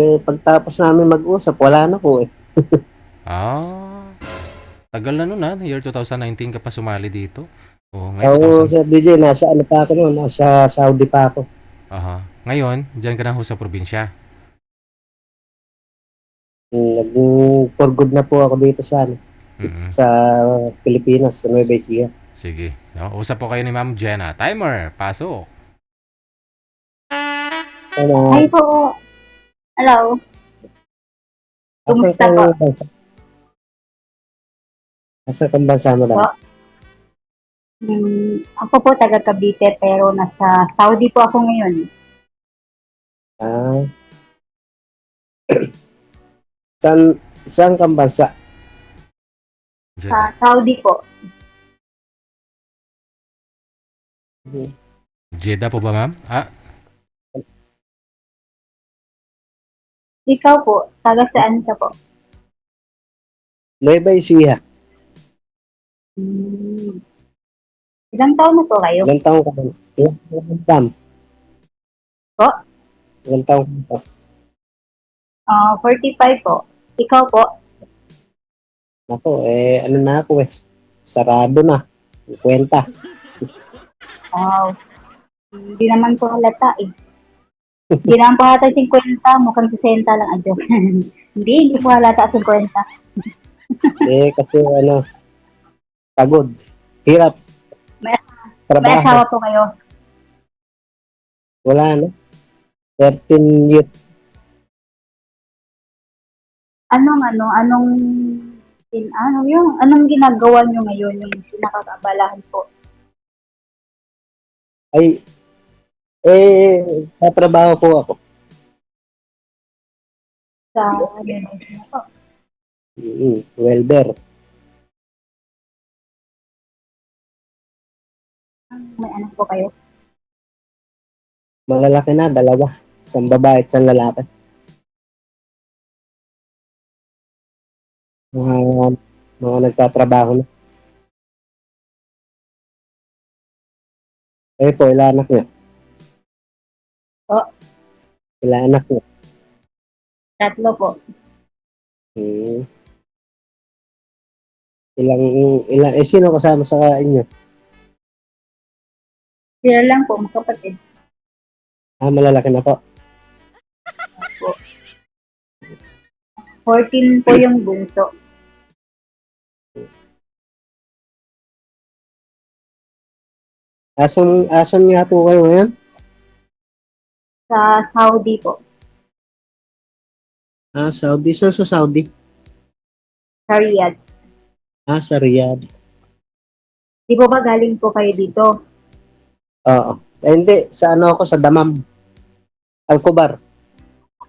Pagtapos namin mag-usap, wala na po eh. Ah, tagal na nun year 2019 ka pa sumali dito. Oo, ngayon Oo, 2000. Sir DJ, nasa ano pa ako noon, nasa Saudi pa ako. Aha. Ngayon, diyan ka na ho sa probinsya. For good na po ako dito sa, ano, Mm. sa Pilipinas, sa Nueva Ecija. Sige. No, usap po kayo ni Ma'am Jenna. Timer, pasok. Hi Ano, po. Hello. asan Kumusta kang po? bansa? Asan kang bansa mo lang? Po? Ako po taga Cavite pero nasa Saudi po ako ngayon. Ah, saan, saan kang bansa? Sa Jeddah. Saudi po. Jeddah po ba, ma'am? Ah, Ikaw po, taga saan ka po? Nueva Ecija. Hmm. Ilang taon na po kayo? Ilang taong ka ba? Ilang taon? Po? Ilang taong ka ba? 45 po. Ikaw po? Ako, ano na ako eh. Sarado na. Kwenta. Wow. Hindi naman po halata eh. Hindi naman po halata 50, mukhang 60 lang. Adyo. Hindi po halata 50. Kasi pagod. Hirap. May, may Trabaho. asawa po kayo? Wala na. 13 years. Anong ginagawa nyo ngayon yung pinakakabalahan po? Ay, tatrabaho po ako. Sa ano po? Welder. May anak po kayo? Malalaki na, dalawa. Isang babae at isang lalaki. Mga, mga nagtatrabaho na. Po, ilan anak niya? Po, Ilan anak niya? 3 po. Hmm. Sino kasama sa inyo? Sila lang po, magkapatid. Malalaki na po. Po. 14 po yung bunso. Asan nga po kayo ngayon? Sa Saudi po. Saudi. Saan sa Saudi? Sa Riyadh. Sa Riyadh. Di po ba galing po kayo dito? Oo. Hindi. Sa ako, sa Damam. Alcobar.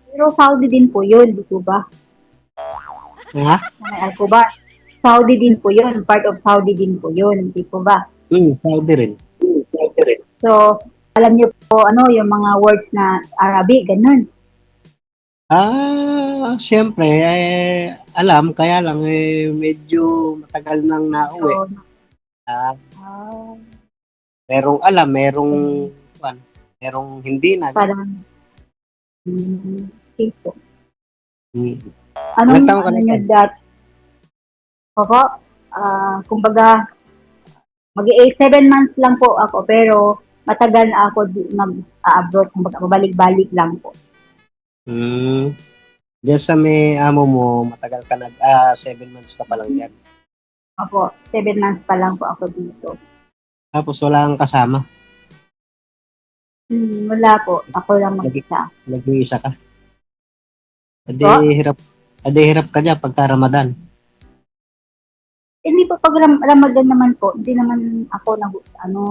Pero Saudi din po yun, di po ba? Ha? May Alcobar. Saudi din po yun. Part of Saudi din po yun, di po ba? Saudi rin. So, alam niyo po yung mga words na Arabic, ganun. Siyempre, alam, kaya lang, medyo matagal nang nauwi. So, Ah, merong alam, merong hindi na. parang, okay po. Hmm. Anong Ilang taon ka ano na nyo po? dat? Ako, kumbaga, 7 months lang po ako, pero matagal na ako mag-abroad, kumbaga, babalik-balik lang po. Diyan sa may amo mo, matagal ka 7 months ka pa lang dyan. Ako, 7 months pa lang po ako dito. Tapos wala kang kasama, Wala po, ako lang mag-isa. nag-iisa ka. Adi Po? hirap ka dyan pagka Ramadan. Hindi po pag Ramadan naman po, hindi naman ako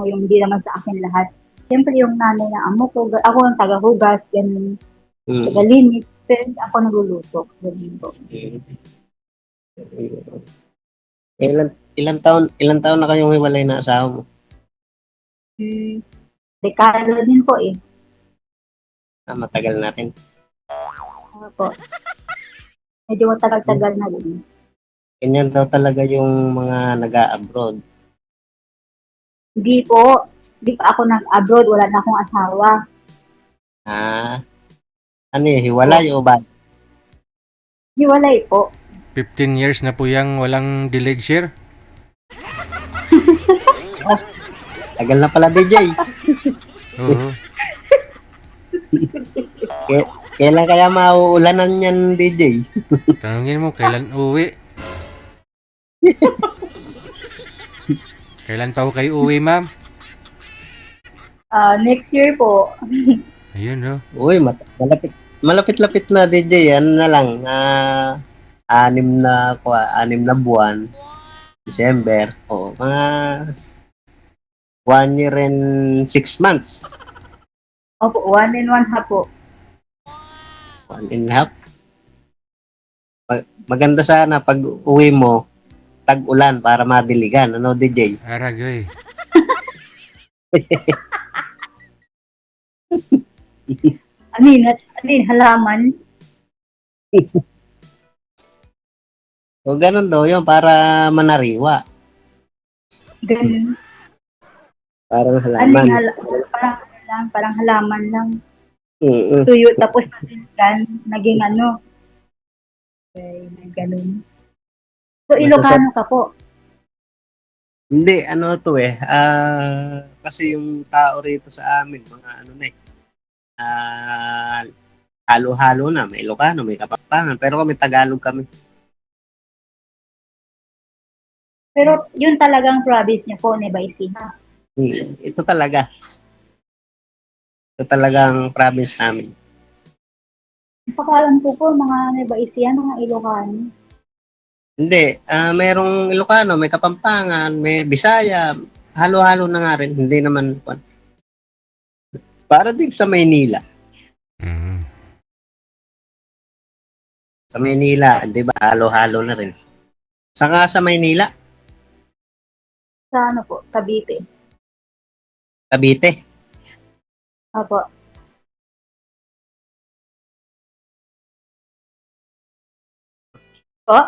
yung hindi naman sa akin lahat. Siyempre yung nanay ng amo ko, ako ang taga-hugas, ganun, taga-limit, pero hindi ako nagluluto. Ganun po. Ilan taon na kayong hiwalay na asawa mo? Dekada din po eh. Matagal natin. Ano po. Medyo matagal-tagal na din. Ganyan daw talaga yung mga nag-a-abroad. Hindi po. Hindi pa ako nag-abroad. Wala na akong asawa. Ano yun, hiwalay o ba? Hiwalay po. 15 years na po yang walang delayed share. Tagal na pala, DJ. Oo. Kailan kaya mauulanan yan, DJ? Tanungin mo, kailan uwi? Kailan pa ho kayo uwi, ma'am? Next year po. Ayun, no? Uy, malapit-lapit na, DJ. Ano na lang, 6 na buwan. December. O, mga 1 year and 6 months. Opo, 1 and 1/2 po. 1.5. Maganda sana pag uwi mo, tag-ulan para madiligan. Ano, DJ? Aragoy. Anin, halaman. O, ganun daw yun, para manariwa. Ganun. Parang Anin, halaman. parang halaman lang. Mm-mm. Tuyo, tapos naging ano. Okay, ganun. So, Ilocano ka po. Hindi, ano to kasi yung tao rito sa amin, mga ano na halo-halo na. May Ilocano, may Kapampangan, pero kami Tagalog kami. Pero yun talagang province niyo po, Nueva Ecija. Ito talaga. Ito talagang province namin. Pakalan po mga Nueva Ecija, mga Ilocano. Hindi, merong Ilocano, may Kapampangan, may Bisaya, halo-halo na nga rin. Hindi naman, para din sa Maynila. Mm. Sa Maynila, di ba, halo-halo na rin. Saka sa Maynila, Sa ano po, Cavite. Cavite. Opo. Po?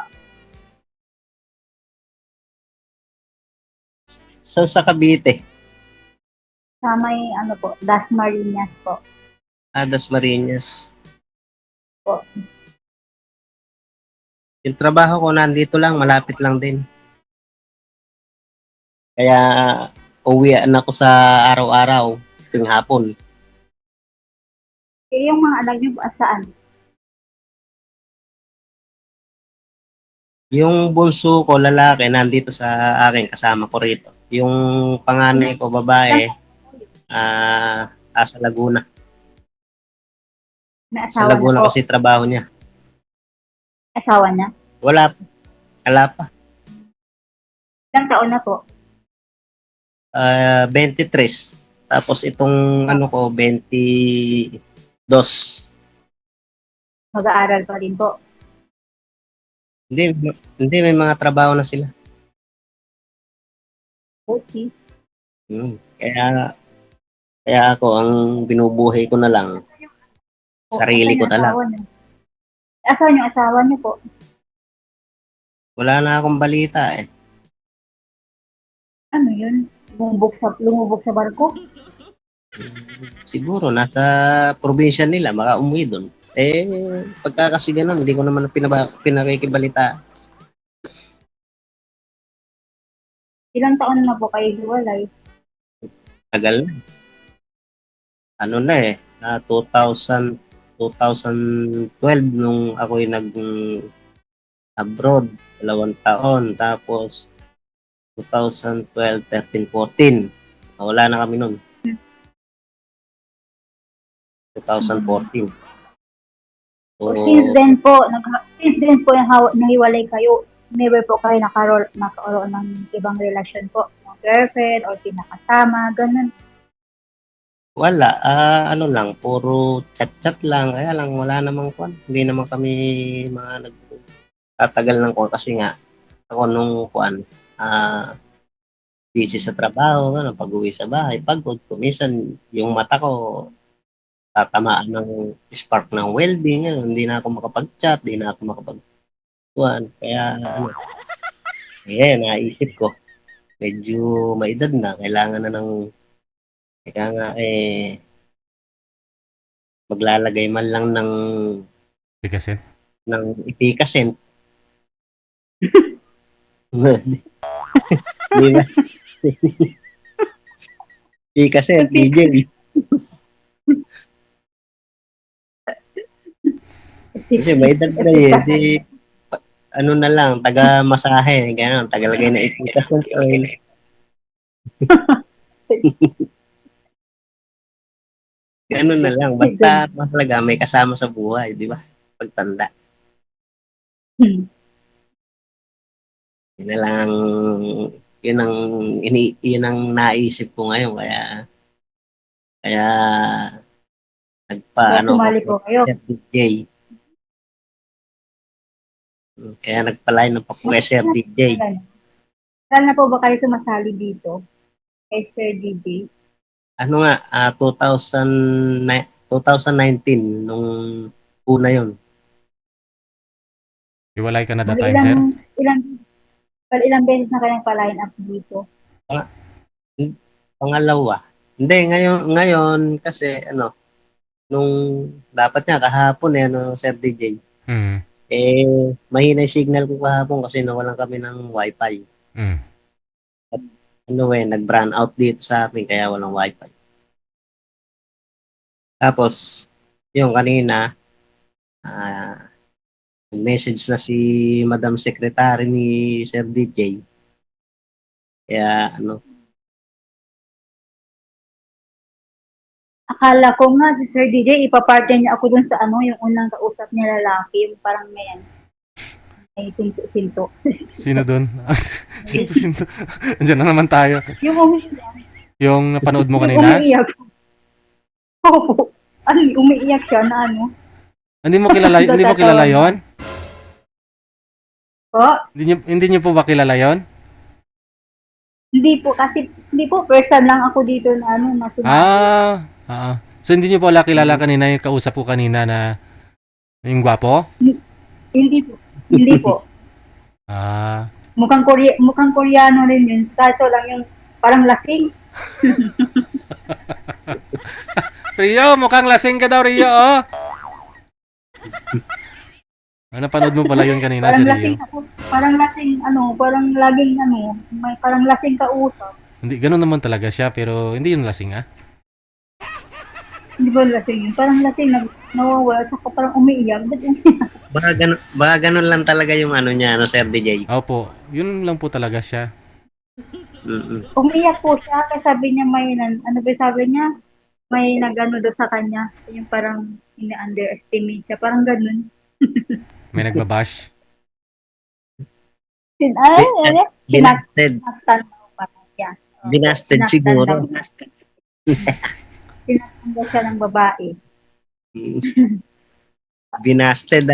Sa Cavite, Sa may ano po, Dasmariñas po. Dasmariñas. Po. Yung trabaho ko nandito lang, malapit lang din. Kaya uwian ako sa araw-araw, tuwing hapon. Eh, yung mga anak niyo po, saan? Yung bunso ko, lalaki, nandito sa akin, kasama ko rito. Yung panganay ko, babae, sa Laguna. May Sa asawa na Laguna po. kasi trabaho niya. Asawa na? Wala pa. Ilang taon na po? 23. Tapos itong ano ko, 22. Mag-aaral pa rin po. Hindi, may mga trabaho na sila. Okay. Kaya ako, ang binubuhay ko na lang, sarili ko na lang. Asawa niyo, asawa niyo po? Wala na akong balita eh. Ano yun? Lumubog sa barko? Siguro, nasa probinsya nila, baka umuwi doon. Pagka kasi ganun, hindi ko naman pinakikibalita. Ilang taon na po kayo hiwalay? Tagal na. Ano na 2012 nung ako'y nag-abroad, 2 taon. Tapos, 2012, 13, 14. Wala na kami nun. 2014. So, Since then po nahiwalay kayo, never po kayo nakaroon ng ibang relasyon po? Girlfriend or pinakasama, ganun. wala. Ano lang, puro chat-chat lang. Kaya lang, wala namang kwan. Hindi naman kami mga nagtatagal ng kwan. Kasi nga, ako nung kwan, busy sa trabaho, pag-uwi sa bahay, pagod. Kumisan, yung mata ko, tatamaan ng spark ng welding. Hindi na ako makapag-chat, hindi na ako makapag-kwan. Kaya, naisip ko, medyo may edad na, kailangan na ng, kaya nga maglalagay man lang ng Bigasin. ng Ipicascent. Di ba? Ipicascent, DJ. Kasi may edad na eh. Di, ano na lang, taga-masahe, gano'n, tagalagay na Ipicascent oil. Gano'n na lang, basta mahalaga may kasama sa buhay, di ba? Pagtanda. Yun na lang, yun ang naisip ko ngayon, kaya Kaya nagpaano sumali ko po kayo. DJ. Kaya nagpa-line up ako kay Sir DJ. Kailan na po ba kayo sumasali dito? Kay Sir DJ? Ano nga, 2019, nung una yun. Iwalay ka na that Bali time, sir? ilang beses na kayong pa-line up dito? Pangalawa. Hindi, ngayon kasi nung dapat nga kahapon Sir DJ. Mm. Mahina yung signal ko kahapon kasi nawalan kami ng wifi. Mm. Nag-brown out dito sa amin kaya walang wifi. Tapos, yung kanina, message na si Madam Secretary ni Sir DJ. Kaya Akala ko nga si Sir DJ, ipapartner niya ako dun sa yung unang kausap niya lalaki, yung parang may sinto-sinto. Sino doon? Sinto. Andiyan na naman tayo. Yung umiiyak. Yung napanood mo Yung kanina? umiiyak. Oo. Umiiyak siya na Hindi mo kilala yon? Po? Hindi niyo po ba kilala yon? Hindi po, first time lang ako dito na na sumali. So hindi niyo po wala kilala kanina yung kausap ko kanina na yung gwapo? Hindi po. Hindi po. Mukhang Koreano rin yun. Kaso lang yung parang lasing. Rio, mukhang lasing ka daw, Rio, oh. Napanood mo pala yun kanina, si Rio. Parang laging may parang lasing kausap. Hindi, ganun naman talaga siya, pero hindi yun lasing, ah. Hindi ba lasing yun? Parang lasing, nawawala, saka parang umiiyak. Baka ganun lang talaga yung niya, Sir DJ. Opo, yun lang po talaga siya. Umiiyak po siya, kasi sabi niya sabi niya? May nagano daw sa kanya, yung parang ini-underestimate siya, parang ganun. May nagbabash. Binasted. Binasted siguro. Sinaktan daw siya ng babae. Binasted,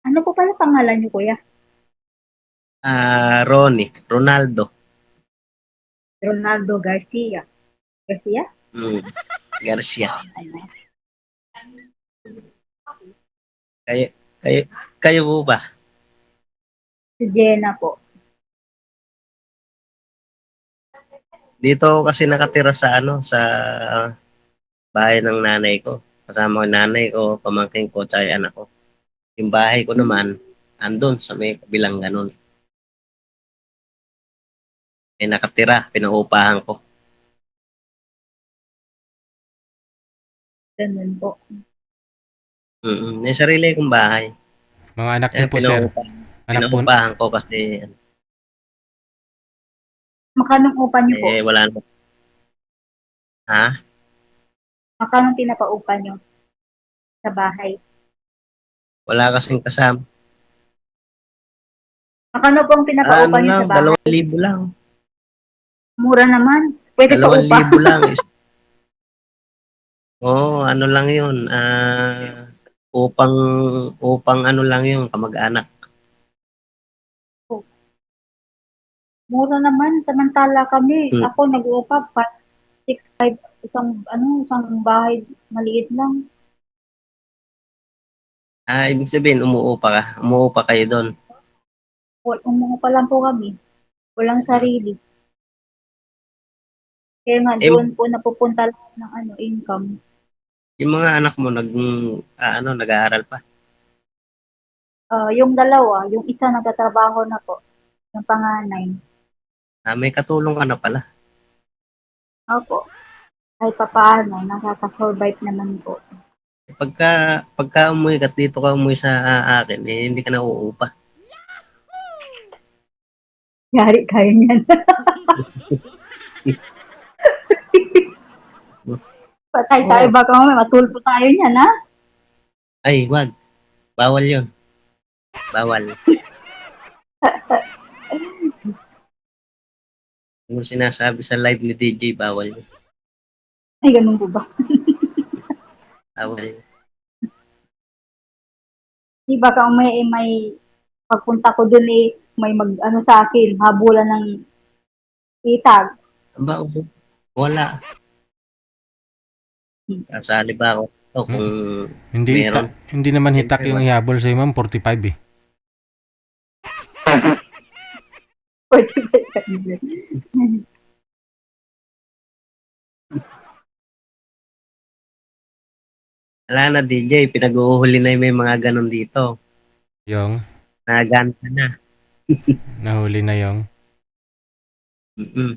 Ano po pala pangalan niyo, kuya? Ronaldo Garcia. Garcia? Garcia. Kayo po ba? Si Jenna po. Dito ako kasi nakatira sa sa bahay ng nanay ko. Kasama ko nanay ko, pamangkin ko, tsaka anak ko. Yung bahay ko naman, andun sa may kabilang ganun. Nakatira, pinaupahan ko. Ganun po. May sarili kong bahay. Mga anak niyo po, sir. Pinaupahan ko kasi Makanong upa niyo po? Wala na. Ha? Makanong pinapaupa niyo sa bahay? Wala kasing kasama. Makano pong pinapaupa niyo sa bahay? 2,000 lang. Mura naman. Pwede pa upa. 2,000 lang. Ano lang yun. Upang lang yun, kamag-anak. Mura naman, samantala kami, ako nag-uupa, 6,500, isang bahay, maliit lang. Ibig sabihin, umuupa kayo doon. Umuupa lang po kami, walang sarili. Kaya nga Eh, doon po napupunta lahat ng income. yung mga anak mo nag-aaral pa. Yung dalawa, yung isa nagtatrabaho na po, yung panganay. May katulong ka na pala. Opo. Kahit papaano, nakaka-survive naman po. Pagka umuwi ka dito ka umuwi sa akin, hindi ka na uupa. Yari kayo niyan. Patay tayo, Oo. baka mamaya matulpo tayo niyan, ha? Ay, wag. Bawal yon. Bawal. Yung sinasabi sa live ni DJ, bawal yun. Ay, ganun po ba? Bawal yun. Di baka may pagpunta ko dun may sa akin, habulan ng itag. Aba, wala. Sasali ba ako? Kung meron. Hindi naman hitak yung ihabol sa ma'am, 45 eh. Pwede ba sa Wala na, DJ. Pinag-uuhuli na yung may mga ganun dito. Yung Naganta na. nahuli na yung Mm-mm.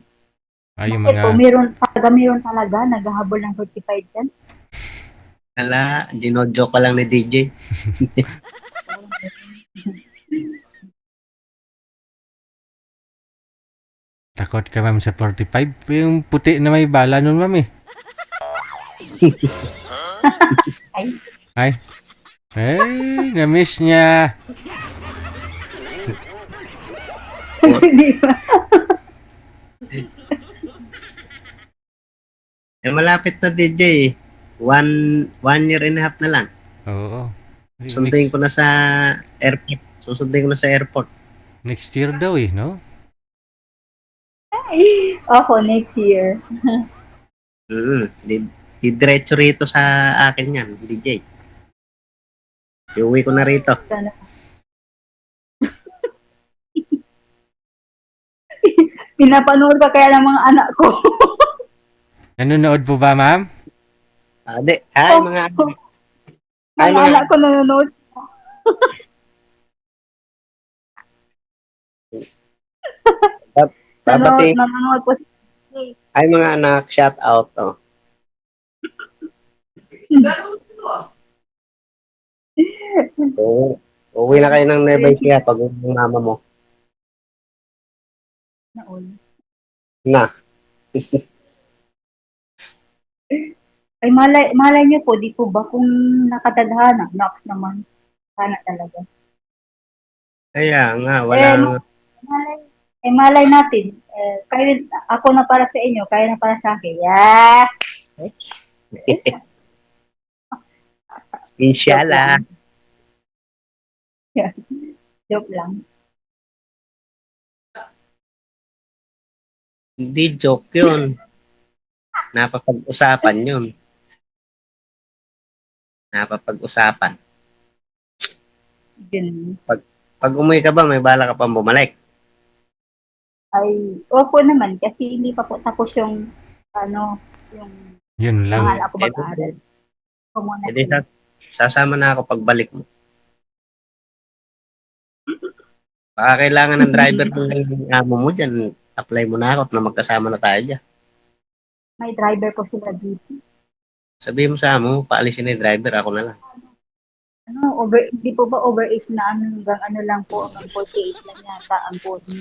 yung Bakit po, mga meron talaga, naghahabol ng 45 yan. Wala, ginojoke ka lang ni DJ. takot ka ma'am sa 45. Yung puti na may bala nun ma'am eh. Ay. Ay, na-miss niya. Di ba? Malapit na DJ. One year and a half na lang. Oo. Susundin ko na sa airport. Next year daw eh, no? Ako, next year. Diretso rito sa akin yan, DJ. Iuwi ko na rito. Pinapanood ka kaya ng mga anak ko. Nanonood po ba ma'am? Hi mga anak. Hi Mga anak ko nanonood. Babati. Nanonood po. Hi mga anak, shout out. Uwi na kayo ng Nueva Ecija pag uwi ng mama mo. Na. Ay, malay niyo po, di po ba kung nakatadhana, knocks naman. Sana talaga. Kaya nga, wala malay natin. Ako na para sa inyo, kayo na para sa akin. Yeah! Inshallah. Joke lang. Hindi joke yun. Napapag-usapan yun. Napapag-usapan. Yun. Pag umuwi ka ba, may bala ka pang bumalik? Ay, opo naman, kasi hindi pa po tapos yung, yung Yun lang. mga anak ko mag-aaral. Hindi, sasama na ako pagbalik mo. Baka kailangan ng driver ng amo mo dyan. Apply mo na ako at na magkasama na tayo dyan. May driver po sila dito. Sabihin mo sa amo, paalisin na yung driver, ako na lang. Hindi po ba overage na hanggang lang po, hanggang 48 lang yata ang body.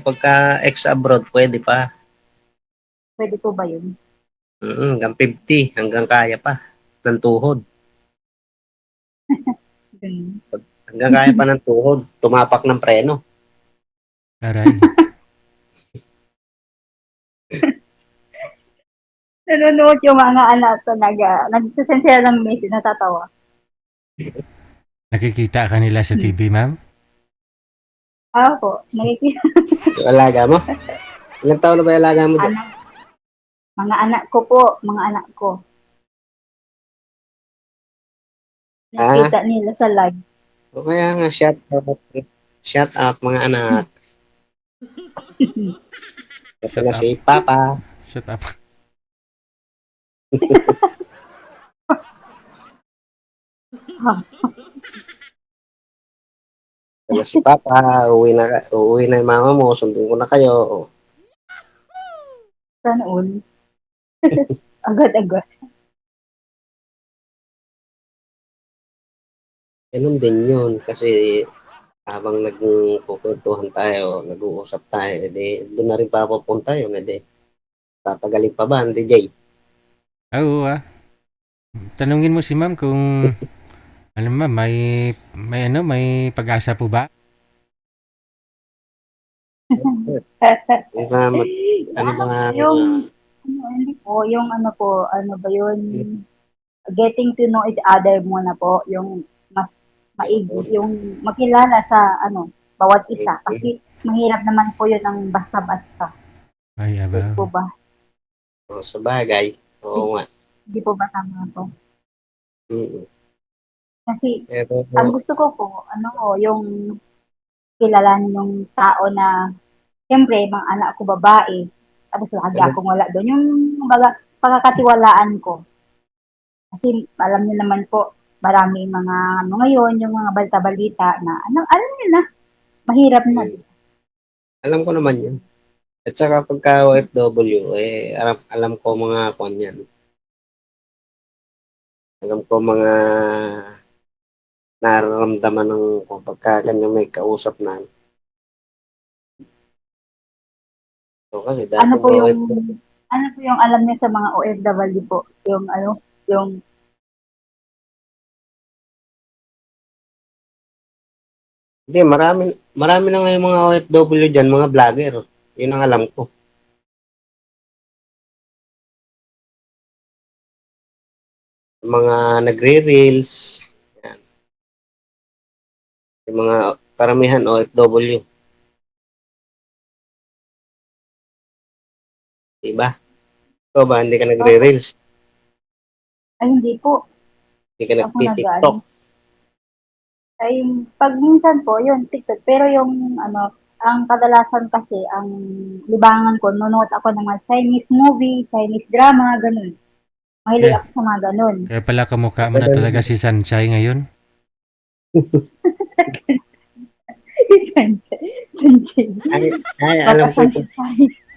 Pagka ex-abroad, pwede pa. Pwede po ba yun? Hanggang 50, hanggang kaya pa. Ng tuhod. Hanggang kaya pa ng tuhod. Tumapak ng preno. Aray. Nanonood yung mga anak ko, nagsasend sila ng message, natatawa. Nakikita ka nila sa TV, ma'am? Po, nakikita. Yung alaga mo? Ilang taon na ba yung alaga mo doon? Mga anak ko po, mga anak ko. Nakita nila sa live. O kaya nga, shout out mga anak. Ito Shut na up. si Papa. Shut up. Ito na si Papa. Uuwi na yung mama mo. Sundin ko na kayo. Sana all. Agad-agad. Ganun din yun. Kasi habang nagkukwentuhan tayo, nag-uusap tayo, edi doon na rin papapunta yun. Edi tatagalin pa ba, hindi Jay? Oo tanungin mo si ma'am kung ano ma'am, may pag-asa po ba? Yung mga, ano ba nga, yung, hindi po, yung ano po, ano ba yun, getting to know each other muna po, yung mas yung makilala sa, bawat isa. Kasi mahirap naman po yun ang basta-basta. Ay, Hindi aba. po ba? sa bagay. Oo nga. Hindi po ba tama po? Mm. Kasi, Pero, ang gusto ko po, yung kilalanin yung tao na, siyempre, mga anak ko babae, tapos lagi ano, akong wala doon. Yung baga, pagkakatiwalaan ko. Kasi alam niyo naman po, maraming mga ngayon, yung mga balita-balita na, alam niyo na, mahirap na. alam ko naman yun. At saka pagka OFW, alam ko mga kwan yan. Alam ko mga nararamdaman ng kung pagka ganyan may kausap na. So, kasi dati Ano po yung, OFW, alam niyo sa mga OFW po? Yung yung, hindi, marami na ngayon mga OFW dyan, mga vlogger. Yun ang alam ko. Mga nagre-reels, yan. Yung mga karamihan OFW. Diba? Ikaw ba, hindi ka nagre-reels? ay hindi po, Hindi ka ako nagti-TikTok? ay pag minsan po, yun, TikTok. Pero yung, ang kadalasan kasi, ang libangan ko, nanonood ako ng mga Chinese movie, Chinese drama, ganun. Mahilig Kaya, ako sa mga ganun. kaya pala kamukha mo na talaga si Sanchay ngayon. Ay, Baka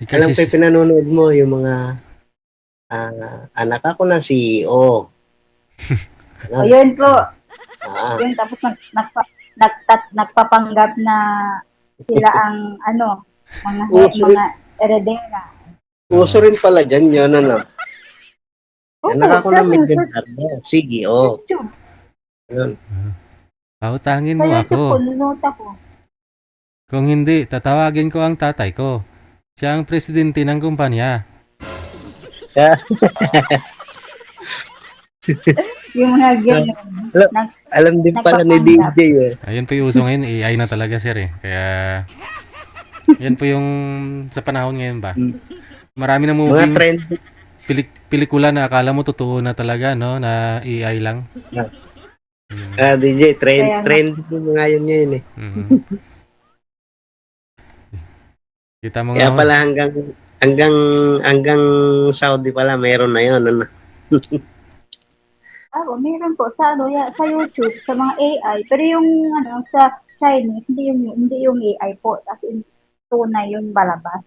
Ikaw alam si... ko yung pinanonood mo, yung mga anak ako na CEO. o yun po, Ah, yun tapos nagpapanggap na sila ang uso, mga eredera. uso rin pala dyan yun, ano. Oo, Anak ako sa na milyonaryo, CEO. YouTube. Yun. Pautangin Sa mo YouTube po, ako. nunota ko. Kung hindi, tatawagin ko ang tatay ko. Siya ang presidente ng kumpanya. Kaya, Yung mga ganun. alam, alam din pala ni Nagpapanggap. DJ eh. Ayun po yung uso ngayon, AI na talaga sir eh. Kaya, yan po yung sa panahon ngayon ba. Marami na Mga moving trend. pelikula na akala mo totoo na talaga, no? Na AI lang. DJ, Kaya nga, trend mo ngayon ngayon eh. Mhm. Kita mo nga Kaya ho. pala hanggang hanggang Saudi pala meron na yun. Ano? meron po sa sa YouTube, sa mga AI. Pero yung sa Chinese, hindi yung AI po. As in, tunay yung balabas.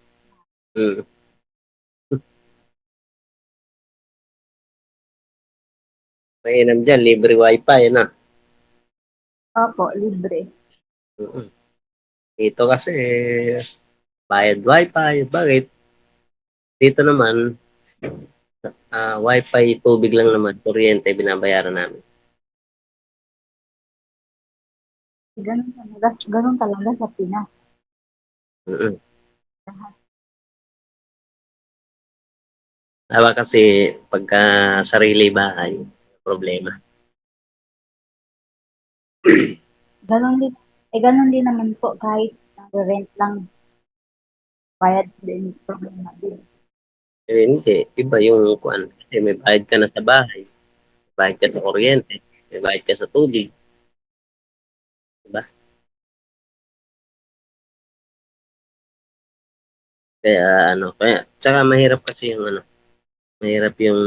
Hmm. Mainam dyan, libre wifi, na. Opo, libre. Dito kasi, bayad wifi. Bakit? Dito naman, wifi, tubig lang naman, kuryente, binabayaran namin. Ganun talaga sa Pinas. Mm-mm. Diba kasi, pagka sarili bahay, problema. Ganun din naman po kahit rent lang, bayad din, problema din. Hindi, iba yung kuan. Kasi may bayad ka na sa bahay, may bayad ka sa kuryente, may bayad ka sa tubig. Diba? Tsaka mahirap kasi yung mahirap yung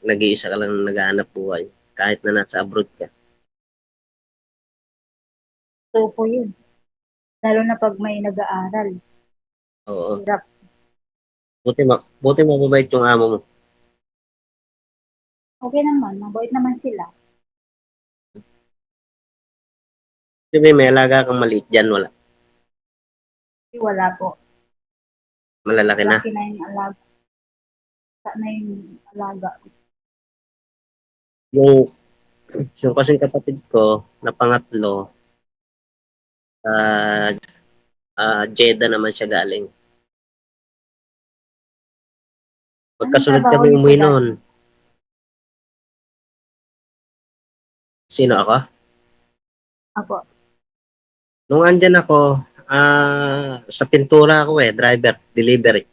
nag-iisa ka lang naghahanap buhay kahit na nasa abroad ka. So po yun. Lalo na pag may nag-aaral. Oo. Hirap. Buti mababait yung amo mo. Okay naman, mabait naman sila. Kasi may alaga kang maliit dyan, wala. Kasi wala po. Malalaki na. Laki na yung alaga. Laki na yung alaga. Yung, yung kasing kapatid ko na pangatlo, Jeddah naman siya galing. Magkasunod trabaho kami niyo umuwi po dati? noon. Sino ako? Ako. Nung andyan ako, sa pintura ako driver, delivery.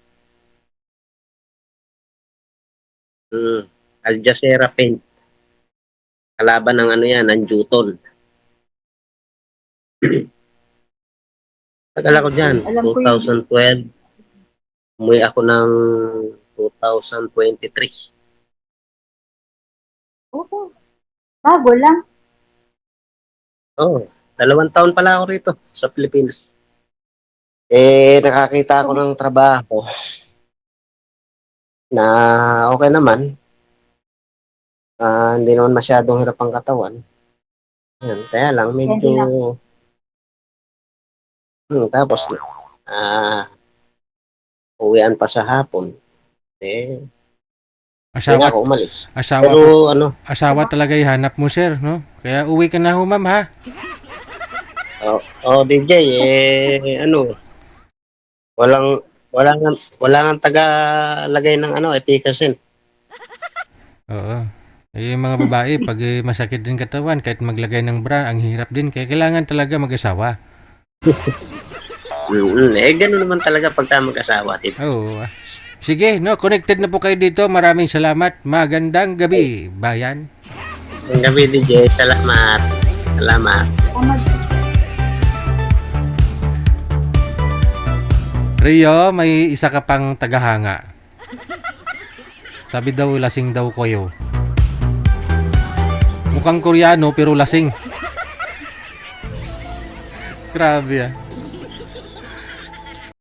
Aljazeera Paint. Kalaban ng ng Juton. Tagal ako dyan, Alam ko yun. 2012. Umuwi ako ng 2023. Oo. Bago lang. Oo, 2 taon pala ako rito sa Pilipinas. Nakakita ako ng trabaho na okay naman. Hindi naman masyadong hirap ang katawan. Yan, kaya lang medyo tapos uwian pa sa hapon. Hindi na ako umalis. Asawa Pero asawa talaga ihanap mo, sir, no? Kaya uwi ka na ho, ma'am, ha? DJ, walang taga-lagay ng Efficacy. Oo. Yung mga babae, pag masakit din katawan, kahit maglagay ng bra, ang hirap din. Kaya kailangan talaga mag-asawa. Ganun naman talaga pagka mag-asawa. Oo. Sige, no, connected na po kayo dito. Maraming salamat. Magandang gabi, bayan. Ang gabi, DJ. Salamat. Rio, may isa ka pang tagahanga. Sabi daw, lasing daw kayo. Mukhang Koreano pero lasing. Grabe ah.